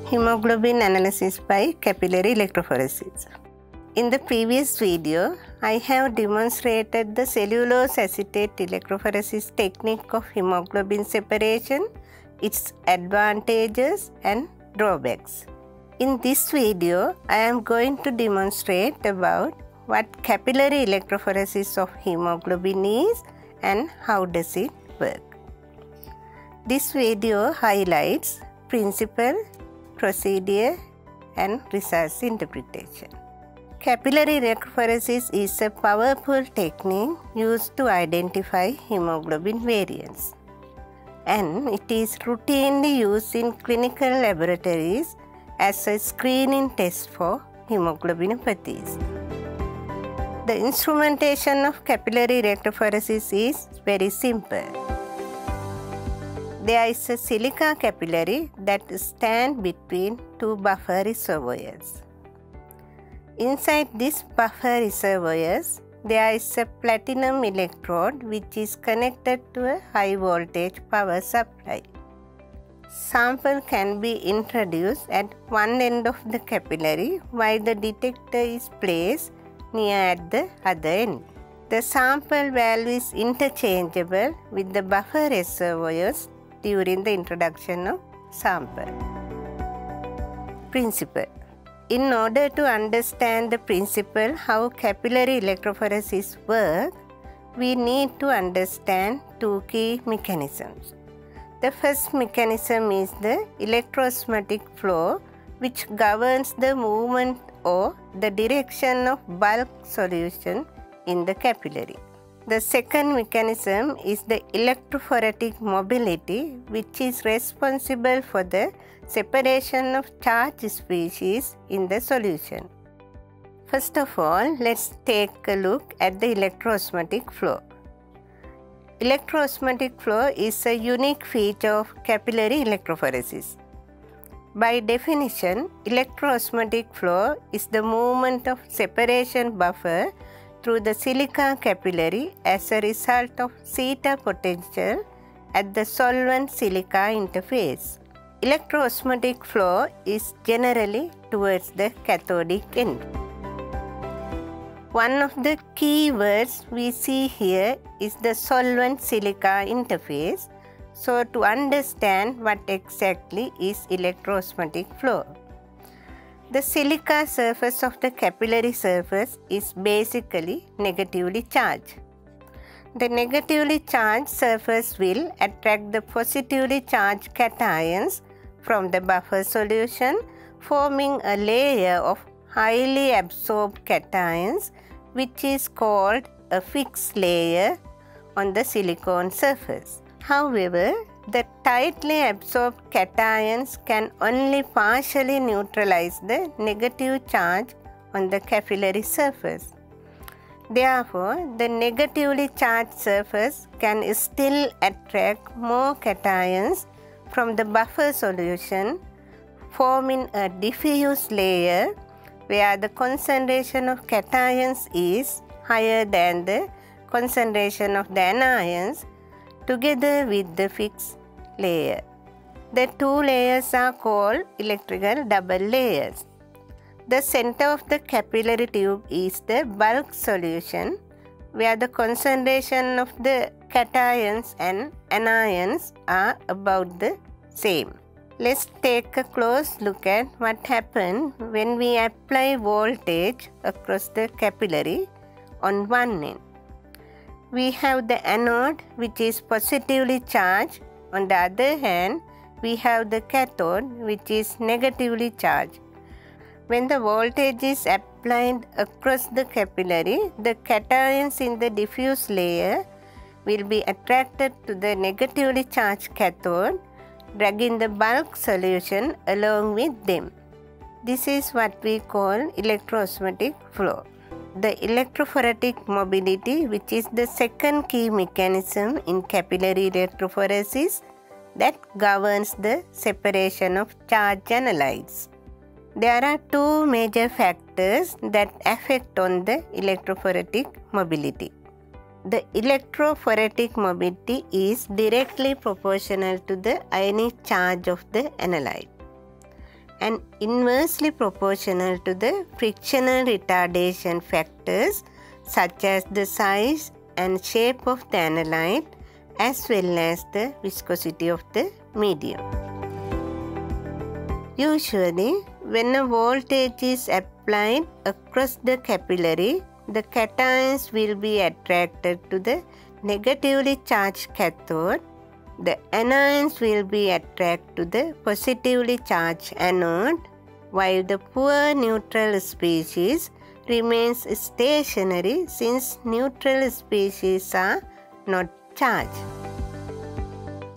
Haemoglobin analysis by capillary electrophoresis. In the previous video, I have demonstrated the cellulose acetate electrophoresis technique of hemoglobin separation, its advantages and drawbacks. In this video, I am going to demonstrate about what capillary electrophoresis of hemoglobin is and how does it work. This video highlights principle, procedure and results interpretation. Capillary electrophoresis is a powerful technique used to identify hemoglobin variants, and it is routinely used in clinical laboratories as a screening test for hemoglobinopathies. The instrumentation of capillary electrophoresis is very simple. There is a silica capillary that stands between two buffer reservoirs. Inside this buffer reservoirs, there is a platinum electrode which is connected to a high voltage power supply. Sample can be introduced at one end of the capillary while the detector is placed near at the other end. The sample valve is interchangeable with the buffer reservoirs during the introduction of sample. Principle. In order to understand the principle how capillary electrophoresis works, we need to understand two key mechanisms. The first mechanism is the electrosmatic flow, which governs the movement or the direction of bulk solution in the capillary. The second mechanism is the electrophoretic mobility, which is responsible for the separation of charged species in the solution. First of all, let's take a look at the electrosmatic flow. Electrosmatic flow is a unique feature of capillary electrophoresis. By definition, electrosmatic flow is the movement of separation buffer through the silica capillary as a result of zeta potential at the solvent-silica interface. Electrosmatic flow is generally towards the cathodic end. One of the key words we see here is the solvent-silica interface. So, to understand what exactly is electrosmatic flow, the silica surface of the capillary surface is basically negatively charged. The negatively charged surface will attract the positively charged cations from the buffer solution, forming a layer of highly absorbed cations, which is called a fixed layer on the silicon surface. However, the tightly absorbed cations can only partially neutralize the negative charge on the capillary surface. Therefore, the negatively charged surface can still attract more cations from the buffer solution, forming a diffuse layer where the concentration of cations is higher than the concentration of the anions, together with the fixed layer. The two layers are called electrical double layers. The center of the capillary tube is the bulk solution, where the concentration of the cations and anions are about the same. Let's take a close look at what happens when we apply voltage across the capillary on one end. We have the anode, which is positively charged. On the other hand, we have the cathode, which is negatively charged. When the voltage is applied across the capillary, the cations in the diffuse layer will be attracted to the negatively charged cathode, dragging the bulk solution along with them. This is what we call electrosmatic flow. The electrophoretic mobility, which is the second key mechanism in capillary electrophoresis that governs the separation of charged analytes. There are two major factors that affect on the electrophoretic mobility. The electrophoretic mobility is directly proportional to the ionic charge of the analyte. and inversely proportional to the frictional retardation factors such as the size and shape of the analyte as well as the viscosity of the medium. Usually, when a voltage is applied across the capillary, the cations will be attracted to the negatively charged cathode. The anions will be attracted to the positively charged anode, while the poor neutral species remains stationary since neutral species are not charged.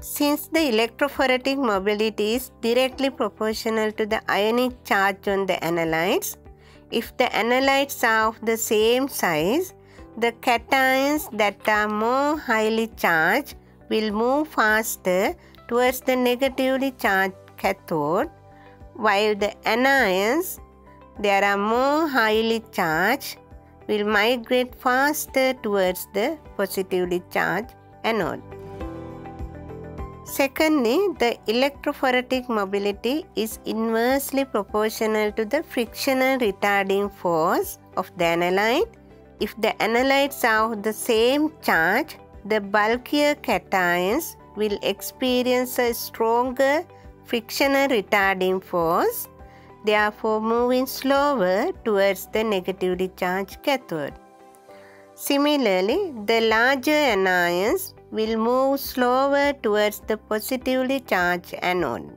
Since the electrophoretic mobility is directly proportional to the ionic charge on the analytes, if the analytes are of the same size, the cations that are more highly charged will move faster towards the negatively charged cathode, while the anions that are more highly charged will migrate faster towards the positively charged anode. Secondly, the electrophoretic mobility is inversely proportional to the frictional retarding force of the analyte. If the analytes are of the same charge, the bulkier cations will experience a stronger frictional retarding force, therefore moving slower towards the negatively charged cathode. Similarly, the larger anions will move slower towards the positively charged anode.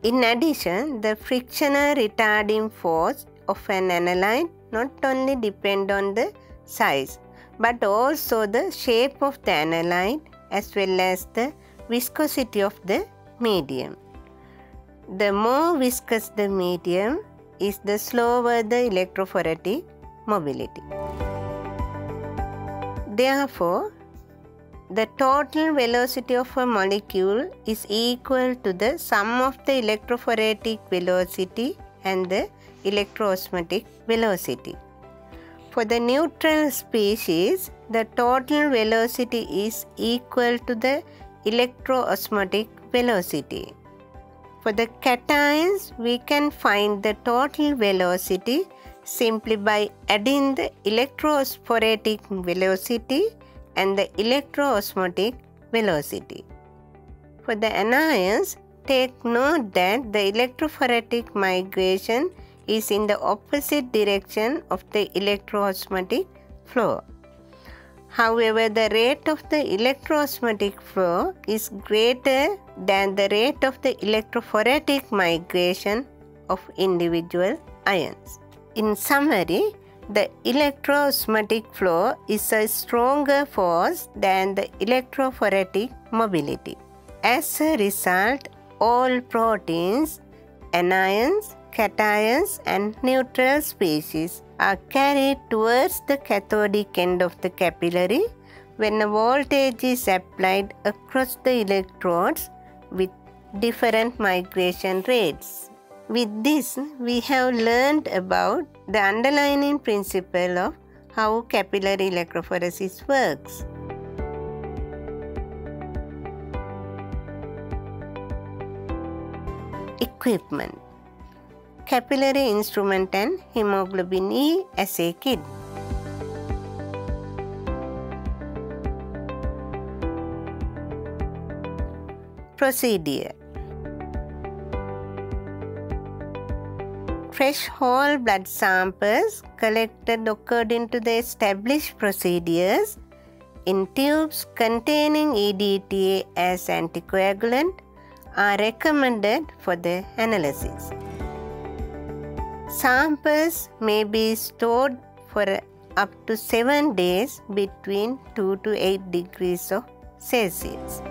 In addition, the frictional retarding force of an analyte not only depends on the size but also the shape of the analyte as well as the viscosity of the medium. The more viscous the medium is, the slower the electrophoretic mobility. Therefore, the total velocity of a molecule is equal to the sum of the electrophoretic velocity and the electroosmotic velocity. For the neutral species, the total velocity is equal to the electroosmotic velocity. For the cations, we can find the total velocity simply by adding the electrophoretic velocity and the electroosmotic velocity. For the anions, take note that the electrophoretic migration is in the opposite direction of the electroosmotic flow. However, the rate of the electroosmotic flow is greater than the rate of the electrophoretic migration of individual ions. In summary, the electroosmotic flow is a stronger force than the electrophoretic mobility. As a result, all proteins, anions, cations and neutral species are carried towards the cathodic end of the capillary when a voltage is applied across the electrodes with different migration rates. With this, we have learned about the underlying principle of how capillary electrophoresis works. Equipment: capillary instrument and hemoglobin E assay kit. Procedure: fresh whole blood samples collected according to the established procedures in tubes containing EDTA as anticoagulant are recommended for the analysis. Samples may be stored for up to 7 days between 2 to 8 degrees of Celsius.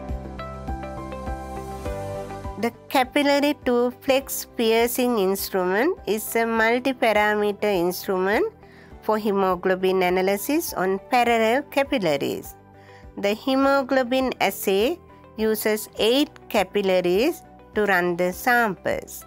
The capillary tube flex piercing instrument is a multi-parameter instrument for hemoglobin analysis on parallel capillaries. The hemoglobin assay uses 8 capillaries to run the samples.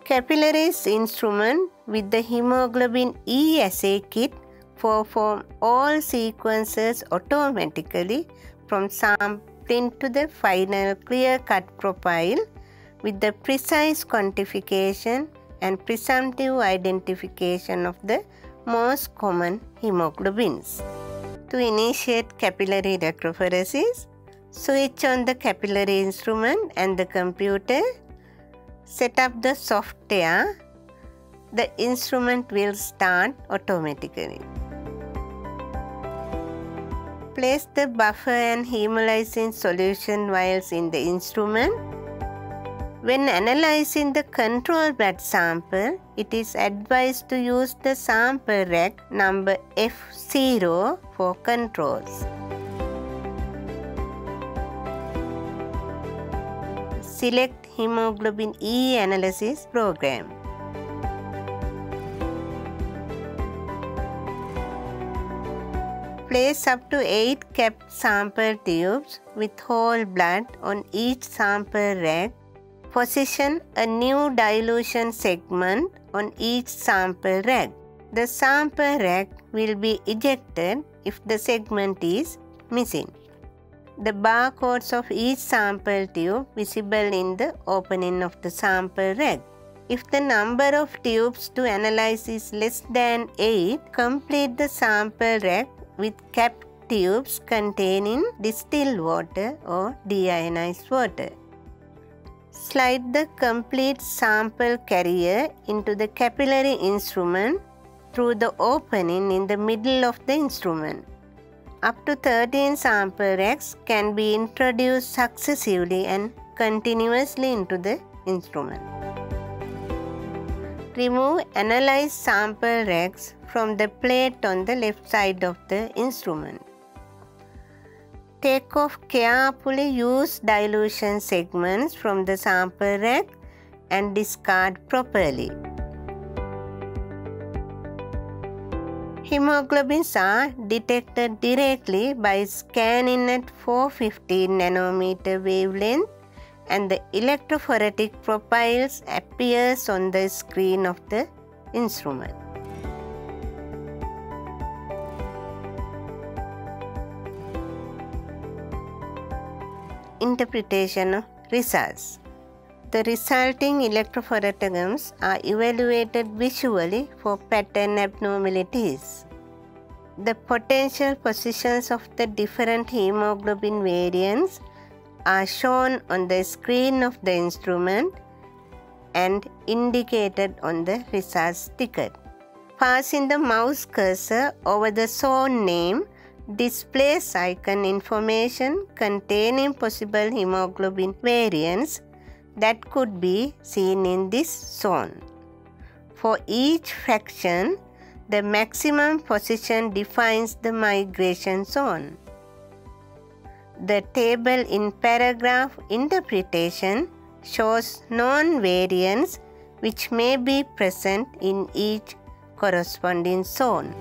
Capillaries instrument with the hemoglobin E assay kit perform all sequences automatically from sampling to the final clear-cut profile with the precise quantification and presumptive identification of the most common hemoglobins. To initiate capillary electrophoresis, switch on the capillary instrument and the computer. Set up the software. The instrument will start automatically. Place the buffer and hemolyzing solution vials in the instrument. When analyzing the control blood sample, it is advised to use the sample rack number F0 for controls. Select Hemoglobin E analysis program. Place up to 8 capped sample tubes with whole blood on each sample rack. Position a new dilution segment on each sample rack. The sample rack will be ejected if the segment is missing. The barcodes of each sample tube visible in the opening of the sample rack. If the number of tubes to analyze is less than 8, complete the sample rack with capped tubes containing distilled water or deionized water. Slide the complete sample carrier into the capillary instrument through the opening in the middle of the instrument. Up to 13 sample racks can be introduced successively and continuously into the instrument. Remove analyzed sample racks from the plate on the left side of the instrument. Take off carefully used dilution segments from the sample rack and discard properly. Hemoglobins are detected directly by scanning at 415 nanometer wavelength, and the electrophoretic profiles appears on the screen of the instrument. Interpretation of results. The resulting electrophoretograms are evaluated visually for pattern abnormalities. The potential positions of the different hemoglobin variants are shown on the screen of the instrument and indicated on the results ticket. Passing the mouse cursor over the zone name displays icon information containing possible hemoglobin variants that could be seen in this zone. For each fraction, the maximum position defines the migration zone. The table in paragraph interpretation shows known variants which may be present in each corresponding zone.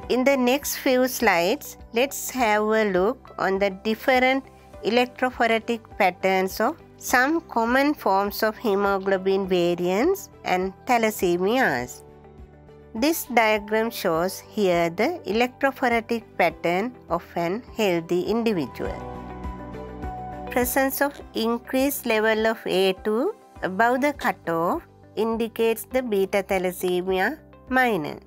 In the next few slides, let's have a look on the different electrophoretic patterns of some common forms of hemoglobin variants and thalassemias. This diagram shows here the electrophoretic pattern of an healthy individual. Presence of increased level of A2 above the cutoff indicates the beta thalassemia minor.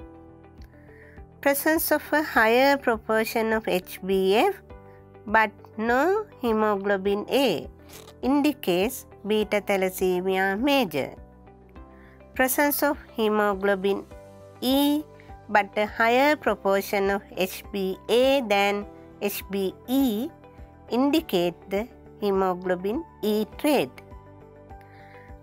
Presence of a higher proportion of HbF but no hemoglobin A indicates beta thalassemia major. Presence of hemoglobin E but a higher proportion of HbA than HbE indicate the hemoglobin E trait.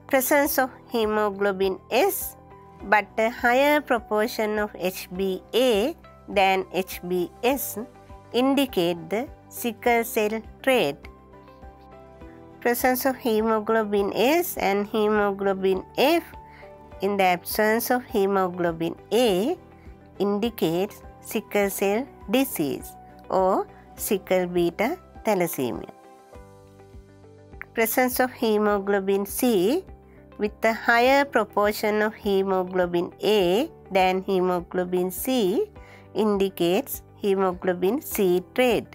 Presence of hemoglobin S but a higher proportion of HbA than HbS indicate the sickle cell trait. Presence of hemoglobin S and hemoglobin F in the absence of hemoglobin A indicates sickle cell disease or sickle beta thalassemia. Presence of hemoglobin C with a higher proportion of hemoglobin A than hemoglobin C indicates hemoglobin C trait.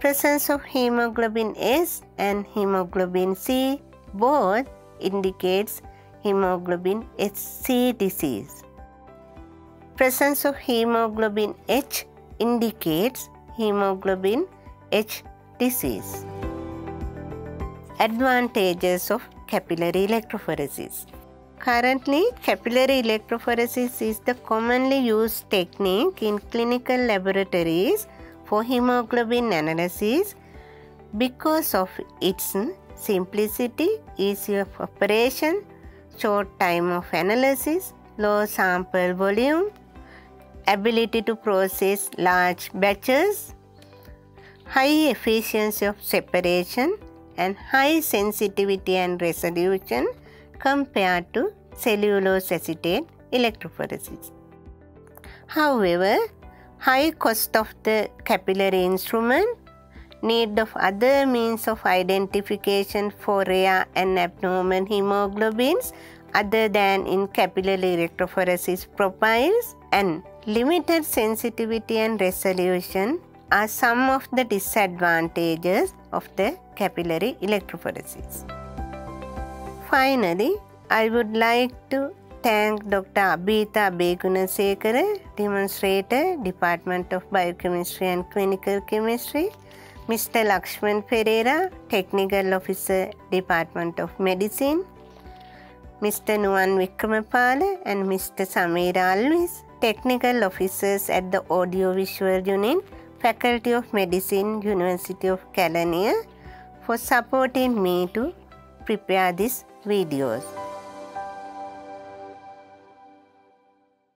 Presence of hemoglobin S and hemoglobin C both indicates hemoglobin HC disease. Presence of hemoglobin H indicates hemoglobin H disease. Advantages of capillary electrophoresis. Currently, capillary electrophoresis is the commonly used technique in clinical laboratories for hemoglobin analysis because of its simplicity, ease of operation, short time of analysis, low sample volume, ability to process large batches, high efficiency of separation, and high sensitivity and resolution compared to cellulose acetate electrophoresis. However, high cost of the capillary instrument, need of other means of identification for rare and abnormal hemoglobins other than in capillary electrophoresis profiles, and limited sensitivity and resolution are some of the disadvantages of the capillary electrophoresis. Finally, I would like to thank Dr. Abhita Begunasekara, Demonstrator, Department of Biochemistry and Clinical Chemistry, Mr. Lakshman Pereira, Technical Officer, Department of Medicine, Mr. Nuwan Wickramaphale and Mr. Samira Alvis, Technical Officers at the Audiovisual Unit, Faculty of Medicine, University of Kelaniya, for supporting me to prepare these videos.